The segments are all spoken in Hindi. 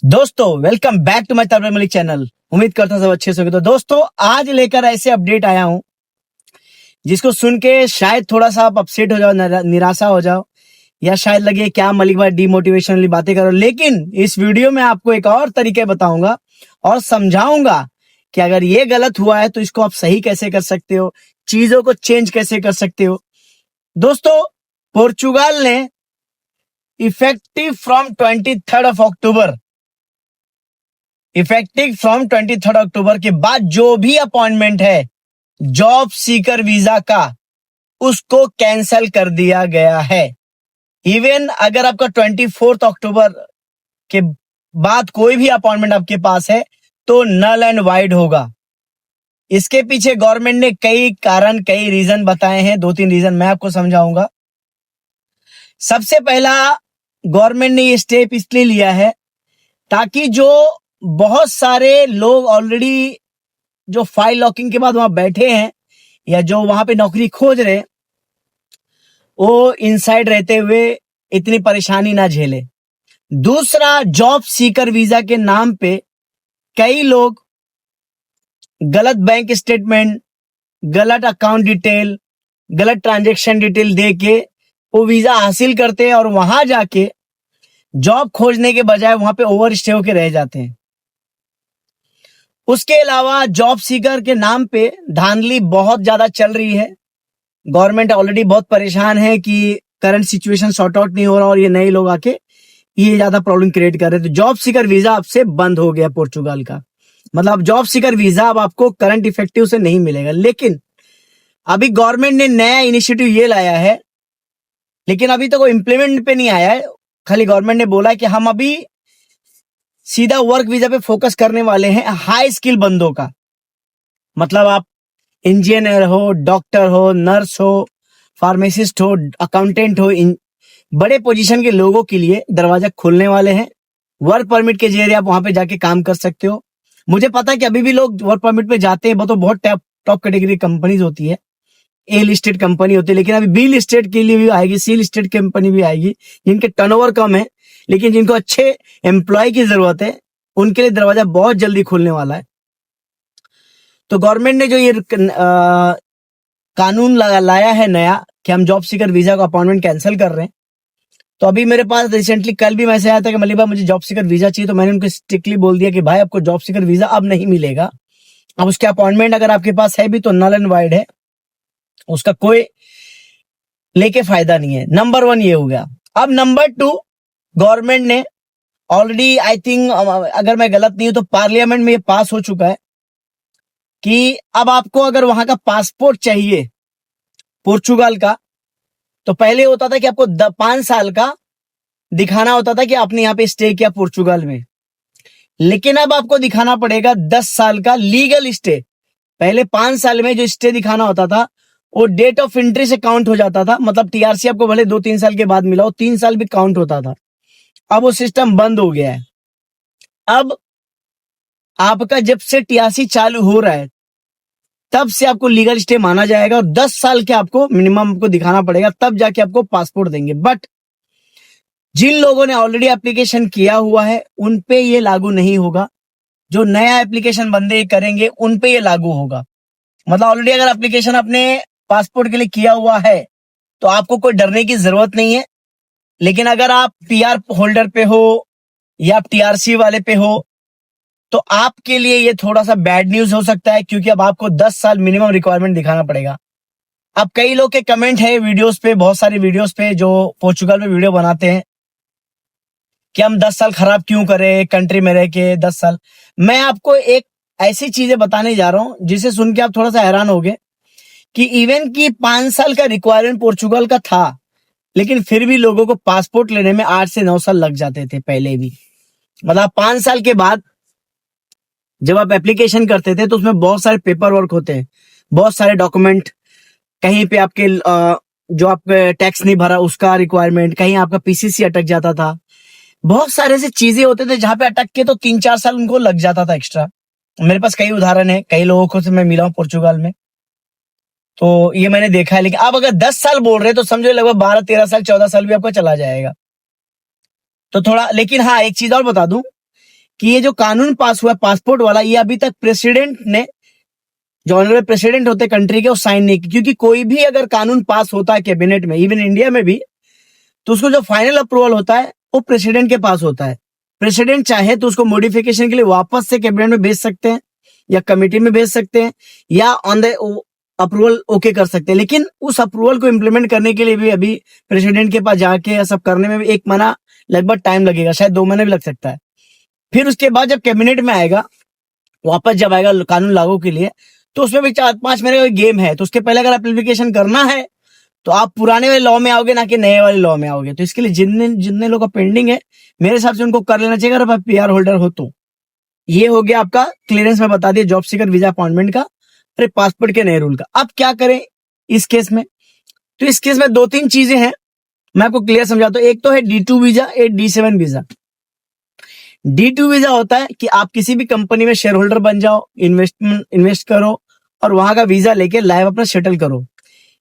दोस्तों welcome back to my Tabre Malik channel. उम्मीद करता हूं सब अच्छे से होंगे। तो दोस्तों आज लेकर ऐसे अपडेट आया हूं जिसको सुन के शायद थोड़ा सा आप अपसेट हो जाओ, निराशा हो जाओ, या शायद लगे क्या मलिक भाई डिमोटिवेशन वाली बातें करो। लेकिन इस वीडियो में आपको एक और तरीके बताऊंगा और समझाऊंगा कि अगर ये गलत हुआ है तो इसको आप सही कैसे कर सकते हो, चीजों को चेंज कैसे कर सकते हो। दोस्तों पोर्चुगाल ने इफेक्टिव फ्रॉम 23 अक्टूबर के बाद जो भी अपॉइंटमेंट है जॉब सीकर वीजा का, उसको कैंसिल कर दिया गया है। इवन अगर आपका 24 अक्टूबर के बाद कोई भी अपॉइंटमेंट आपके पास है तो नल एंड वाइड होगा। इसके पीछे गवर्नमेंट ने कई कारण, कई रीजन बताए हैं। 2-3 रीजन मैं आपको समझाऊंगा। सबसे पहला, गवर्नमेंट ने ये स्टेप इसलिए लिया है ताकि जो बहुत सारे लोग ऑलरेडी जो फाइल लॉकिंग के बाद वहां बैठे हैं या जो वहां पे नौकरी खोज रहे हैं, वो इनसाइड रहते हुए इतनी परेशानी ना झेले। दूसरा, जॉब सीकर वीजा के नाम पे कई लोग गलत बैंक स्टेटमेंट, गलत अकाउंट डिटेल, गलत ट्रांजैक्शन डिटेल दे के वो वीजा हासिल करते हैं और वहां जाके जॉब खोजने के बजाय वहां पे ओवर स्टे होके रह जाते हैं। उसके अलावा जॉब सीकर के नाम पे धांधली बहुत ज्यादा चल रही है। गवर्नमेंट ऑलरेडी बहुत परेशान है कि करंट सिचुएशन सॉर्ट आउट नहीं हो रहा और ये नए लोग आके ये ज्यादा प्रॉब्लम क्रिएट कर रहे हैं। तो जॉब सीकर वीजा आपसे बंद हो गया पोर्चुगाल का। मतलब जॉब सीकर वीजा अब आपको करंट इफेक्टिव से नहीं मिलेगा। लेकिन अभी गवर्नमेंट ने नया इनिशिएटिव ये लाया है, लेकिन अभी तक वो इम्प्लीमेंट पे नहीं आया है। खाली गवर्नमेंट ने बोला है कि हम अभी सीधा वर्क वीजा पे फोकस करने वाले हैं हाई स्किल बंदों का। मतलब आप इंजीनियर हो, डॉक्टर हो, नर्स हो, फार्मासिस्ट हो, अकाउंटेंट हो, बड़े पोजीशन के लोगों के लिए दरवाजा खोलने वाले हैं। वर्क परमिट के जरिए आप वहां पे जाके काम कर सकते हो। मुझे पता है कि अभी भी लोग वर्क परमिट पे जाते हैं, तो बहुत टॉप कैटेगरी कंपनीज होती है, ए लिस्टेड कंपनी होती है। लेकिन अभी बी लिस्टेड के लिए भी आएगी, सी लिस्टेड कंपनी भी आएगी, जिनके टर्नओवर कम है लेकिन जिनको अच्छे एम्प्लॉय की जरूरत है, उनके लिए दरवाजा बहुत जल्दी खुलने वाला है। तो गवर्नमेंट ने जो ये कानून लाया है नया कि हम जॉब सीकर वीजा का अपॉइंटमेंट कैंसिल कर रहे हैं, तो अभी मेरे पास रिसेंटली कल भी मैसेज आया था कि मलिक भाई मुझे जॉब सीकर वीजा चाहिए। तो मैंने उनको स्ट्रिक्टली बोल दिया कि भाई आपको जॉब सीकर वीजा अब नहीं मिलेगा। अब उसके अपॉइंटमेंट अगर आपके पास है भी तो नल एंड वाइड है, उसका कोई लेके फायदा नहीं है। नंबर 1 ये हो गया। अब नंबर 2, गवर्नमेंट ने ऑलरेडी आई थिंक, अगर मैं गलत नहीं हूं तो पार्लियामेंट में ये पास हो चुका है कि अब आपको अगर वहां का पासपोर्ट चाहिए पोर्चुगाल का, तो पहले होता था कि आपको 5 साल का दिखाना होता था कि आपने यहाँ पे स्टे किया पोर्चुगाल में। लेकिन अब आपको दिखाना पड़ेगा 10 साल का लीगल स्टे। पहले 5 साल में जो स्टे दिखाना होता था वो डेट ऑफ एंट्री से काउंट हो जाता था। मतलब टीआरसी आपको भले 2-3 साल के बाद मिला हो, 3 साल भी काउंट होता था। अब वो सिस्टम बंद हो गया है। अब आपका जब से टीआरसी चालू हो रहा है तब से आपको लीगल स्टे माना जाएगा और 10 साल के आपको मिनिमम आपको दिखाना पड़ेगा, तब जाके आपको पासपोर्ट देंगे। बट जिन लोगों ने ऑलरेडी एप्लीकेशन किया हुआ है उन पे ये लागू नहीं होगा। जो नया एप्लीकेशन बंदे करेंगे उन पे ये लागू होगा। मतलब ऑलरेडी अगर एप्लीकेशन अपने पासपोर्ट के लिए किया हुआ है तो आपको कोई डरने की जरूरत नहीं है। लेकिन अगर आप पीआर होल्डर पे हो या आप टीआरसी वाले पे हो तो आपके लिए ये थोड़ा सा बैड न्यूज हो सकता है, क्योंकि अब आपको 10 साल मिनिमम रिक्वायरमेंट दिखाना पड़ेगा। अब कई लोग के कमेंट है वीडियोस पे, बहुत सारी वीडियोस पे जो पोर्चुगल में वीडियो बनाते हैं कि हम 10 साल खराब क्यों करें कंट्री में रह के 10 साल। मैं आपको एक ऐसी चीजें बताने जा रहा हूं जिसे सुन के आप थोड़ा सा हैरान होगे कि इवन की 5 साल का रिक्वायरमेंट पोर्चुगल का था, लेकिन फिर भी लोगों को पासपोर्ट लेने में 8 से 9 साल लग जाते थे पहले भी। मतलब 5 साल के बाद जब आप एप्लीकेशन करते थे तो उसमें बहुत सारे पेपर वर्क होते हैं, बहुत सारे डॉक्यूमेंट। कहीं पे आपके जो आपके टैक्स नहीं भरा उसका रिक्वायरमेंट, कहीं आपका पीसीसी अटक जाता था। बहुत सारे ऐसे चीजें होते थे जहां पे अटक के तो 3-4 साल उनको लग जाता था एक्स्ट्रा। मेरे पास कई उदाहरण है, कई लोगों को से मैं मिला हूं पोर्चुगल में, तो ये मैंने देखा है। लेकिन अब अगर 10 साल बोल रहे तो समझो लगभग 12-13 साल 14 साल भी आपका चला जाएगा। तो थोड़ा, लेकिन हाँ एक चीज और बता दूं कि ये जो कानून पास हुआ है पासपोर्ट वाला, ये अभी तक प्रेसिडेंट ने, जो ऑनरेबल प्रेसिडेंट होते कंट्री के, वो साइन नहीं की। क्योंकि कोई भी अगर कानून पास होता है कैबिनेट में, इवन इंडिया में भी, तो उसको जो फाइनल अप्रूवल होता है वो प्रेसिडेंट के पास होता है। प्रेसिडेंट चाहे तो उसको मॉडिफिकेशन के लिए वापस से कैबिनेट में भेज सकते हैं, या कमेटी में भेज सकते हैं, या ऑन द अप्रूवल ओके कर सकते हैं। लेकिन उस अप्रूवल को इम्प्लीमेंट करने के लिए भी अभी प्रेसिडेंट के पास जाके सब करने में भी 1 महीना लगभग टाइम लगेगा, शायद 2 महीने भी लग सकता है। फिर उसके बाद जब कैबिनेट में आएगा, वापस जब आएगा कानून लागू के लिए, तो उसमें भी 4-5 महीने का गेम है। तो उसके पहले अगर एप्लीकेशन करना है तो आप पुराने वाले लॉ में आओगे, ना कि नए वाले लॉ में आओगे। तो इसके लिए जितने लोग का पेंडिंग है, मेरे हिसाब से उनको कर लेना चाहिए अगर आप पीआर होल्डर हो तो। ये हो गया आपका क्लियरेंस में बता दिया जॉब सीकर वीजा अपॉइंटमेंट का, अरे पासपोर्ट के नए रूल का। अब क्या करें इस केस में? तो इस केस में 2-3 चीजें हैं, मैं आपको क्लियर समझाता हूँ। एक तो है D2 वीजा, एक D7 वीजा। D2 वीजा होता है कि आप किसी भी कंपनी में शेयर होल्डर बन जाओ, इन्वेस्ट करो और वहां का वीजा लेके लाइव अपना सेटल करो।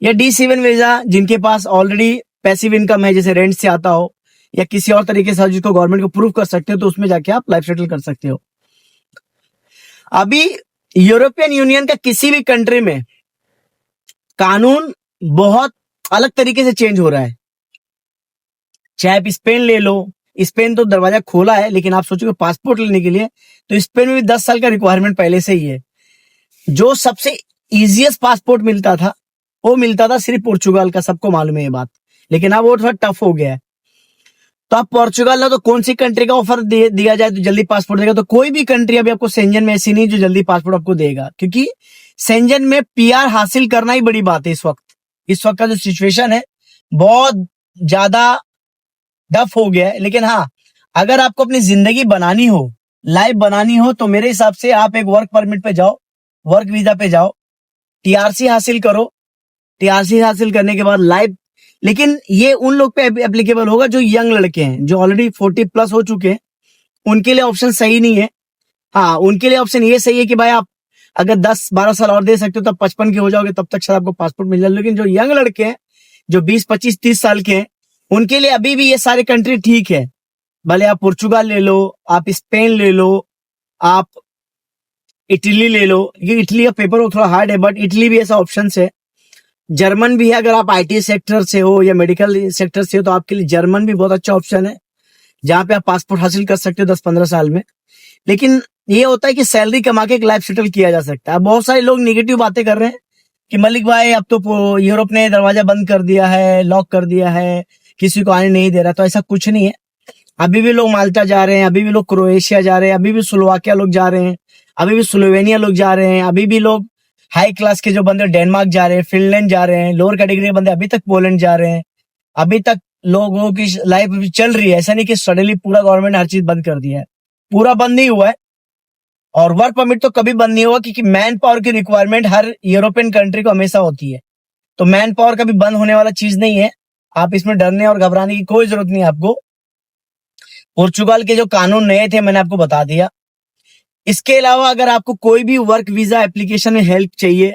या D7 वीजा जिनके पास ऑलरेडी पैसिव इनकम है, जैसे रेंट से आता हो या किसी और तरीके से जिसको गवर्नमेंट को प्रूव कर सकते हो, तो उसमें जाके आप लाइफ सेटल कर सकते हो। अभी यूरोपियन यूनियन का किसी भी कंट्री में कानून बहुत अलग तरीके से चेंज हो रहा है। चाहे आप स्पेन ले लो, स्पेन तो दरवाजा खोला है, लेकिन आप सोचोगे पासपोर्ट लेने के लिए तो स्पेन में भी 10 साल का रिक्वायरमेंट पहले से ही है। जो सबसे इजीएस्ट पासपोर्ट मिलता था वो मिलता था सिर्फ पोर्चुगाल का, सबको मालूम है ये बात। लेकिन अब वो थोड़ा टफ हो गया है। तो आप पोर्चुगाल ना, तो कौन सी कंट्री का ऑफर दिया जाए तो जल्दी पासपोर्ट देगा? तो कोई भी कंट्री अभी आपको सेंजन में ऐसी नहीं जो जल्दी पासपोर्ट आपको देगा, क्योंकि सेंजन में पीआर हासिल करना ही बड़ी बात है। इस वक्त का जो सिचुएशन है बहुत ज्यादा टफ हो गया है। लेकिन हाँ, अगर आपको अपनी जिंदगी बनानी हो, लाइफ बनानी हो, तो मेरे हिसाब से आप एक वर्क परमिट पे जाओ, वर्क वीजा पे जाओ, टीआरसी हासिल करो। टीआरसी हासिल करने के बाद लाइफ, लेकिन ये उन लोग पे एप्लीकेबल होगा जो यंग लड़के हैं, जो ऑलरेडी 40 प्लस हो चुके हैं। उनके लिए ऑप्शन सही नहीं है। हाँ, उनके लिए ऑप्शन ये सही है कि भाई आप अगर 10-12 साल और दे सकते हो तब 55 के हो जाओगे, तब तक शायद आपको पासपोर्ट मिल जाए। लेकिन जो यंग लड़के हैं, जो 20-25-30 साल के हैं, उनके लिए अभी भी ये सारे कंट्री ठीक है। भले आप पुर्तगाल ले लो, आप स्पेन ले लो, आप इटली ले लो। ये इटली का पेपर वर्क थोड़ा हार्ड है, बट इटली भी ऐसा ऑप्शन है। जर्मन भी है, अगर आप आईटी सेक्टर से हो या मेडिकल सेक्टर से हो तो आपके लिए जर्मन भी बहुत अच्छा ऑप्शन है, जहां पे आप पासपोर्ट हासिल कर सकते हो 10-15 साल में। लेकिन ये होता है कि सैलरी कमा के एक लाइफ सेटल किया जा सकता है। बहुत सारे लोग निगेटिव बातें कर रहे हैं कि मलिक भाई अब तो यूरोप ने दरवाजा बंद कर दिया है, लॉक कर दिया है, किसी को आने नहीं दे रहा। तो ऐसा कुछ नहीं है। अभी भी लोग माल्टा जा रहे हैं, अभी भी लोग क्रोएशिया जा रहे हैं, अभी भी स्लोवाकिया लोग जा रहे हैं, अभी भी स्लोवेनिया लोग जा रहे हैं, अभी भी लोग हाई क्लास के जो बंदे डेनमार्क जा रहे हैं, फिनलैंड जा रहे हैं, लोअर कैटेगरी के बंदे अभी तक पोलैंड जा रहे हैं। अभी तक लोगों की लाइफ चल रही है। ऐसा नहीं कि सडनली पूरा गवर्नमेंट हर चीज बंद कर दिया है, पूरा बंद नहीं हुआ है। और वर्क परमिट तो कभी बंद नहीं हुआ, क्योंकि मैन पावर की रिक्वायरमेंट हर यूरोपियन कंट्री को हमेशा होती है। तो मैन पावर कभी बंद होने वाला चीज नहीं है। आप इसमें डरने और घबराने की कोई जरूरत नहीं है आपको। पोर्चुगाल के जो कानून नए थे मैंने आपको बता दिया। इसके अलावा अगर आपको कोई भी वर्क वीजा एप्लीकेशन में हेल्प चाहिए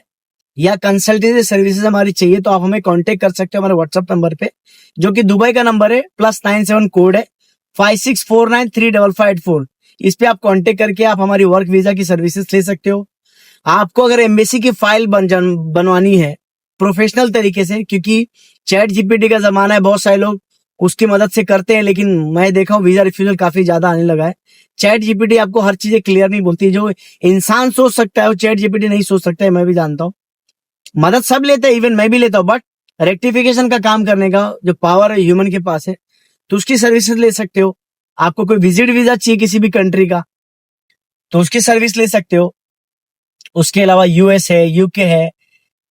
या कंसल्टेंसी सर्विसेज हमारी चाहिए, तो आप हमें कांटेक्ट कर सकते हो हमारे व्हाट्सएप नंबर पे, जो कि दुबई का नंबर है, +97 कोड है 5649358584। इस पे आप कांटेक्ट करके आप हमारी वर्क वीजा की सर्विसेज ले सकते हो। आपको अगर एम्बेसी की फाइल बनवानी है प्रोफेशनल तरीके से, क्योंकि चैट जीपीटी का जमाना है, बहुत सारे लोग उसकी मदद से करते हैं, लेकिन मैं देखा हूँ वीजा रिफ्यूजल काफी ज्यादा आने लगा है। चैट जीपीटी आपको हर चीजें क्लियर नहीं बोलती। जो इंसान सोच सकता है वो चैट जीपीटी नहीं सोच सकता है, मैं भी जानता हूँ। मदद सब लेते हैं, इवन मैं भी लेता हूँ, बट रेक्टिफिकेशन का काम करने का जो पावर है ह्यूमन के पास है, तो उसकी सर्विसेज ले सकते हो। आपको कोई विजिट वीजा चाहिए किसी भी कंट्री का, तो उसकी सर्विस ले सकते हो। उसके अलावा यूएस है, यूके है,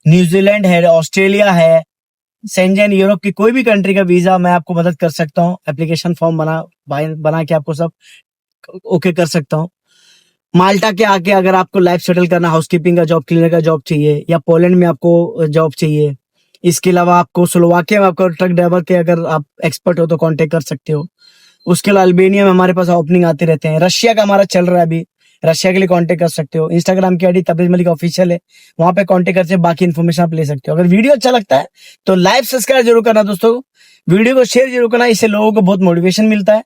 न्यूजीलैंड है, ऑस्ट्रेलिया है, सेंजन, यूरोप की कोई भी कंट्री का वीजा मैं आपको मदद कर सकता हूँ। एप्लीकेशन फॉर्म बना के आपको सब ओके कर सकता हूँ। माल्टा के आके अगर आपको लाइफ सेटल करना, हाउसकीपिंग का जॉब, क्लीनर का जॉब चाहिए, या पोलैंड में आपको जॉब चाहिए, इसके अलावा आपको स्लोवाकिया में आपको ट्रक ड्राइवर के अगर आप एक्सपर्ट हो तो कांटेक्ट कर सकते हो। उसके अलावा अल्बेनिया में हमारे पास ओपनिंग आते रहते हैं। रशिया का हमारा चल रहा है अभी, रशिया के लिए कांटेक्ट कर सकते हो। इंस्टाग्राम की आईडी तबरेज मलिक ऑफिशियल है, वहां पे कांटेक्ट करके बाकी इन्फॉर्मेशन आप ले सकते हो। अगर वीडियो अच्छा लगता है तो लाइक सब्सक्राइब जरूर करना दोस्तों, वीडियो को शेयर जरूर करना, इससे लोगों को बहुत मोटिवेशन मिलता है।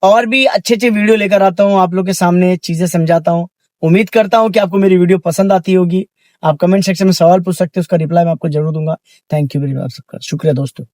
और भी अच्छे अच्छे वीडियो लेकर आता हूँ, आप लोग के सामने चीजें समझाता हूँ। उम्मीद करता हूँ कि आपको मेरी वीडियो पसंद आती होगी। आप कमेंट सेक्शन में सवाल पूछ सकते हो, उसका रिप्लाई मैं आपको जरूर दूंगा। थैंक यू वेरी मच, सबका शुक्रिया दोस्तों।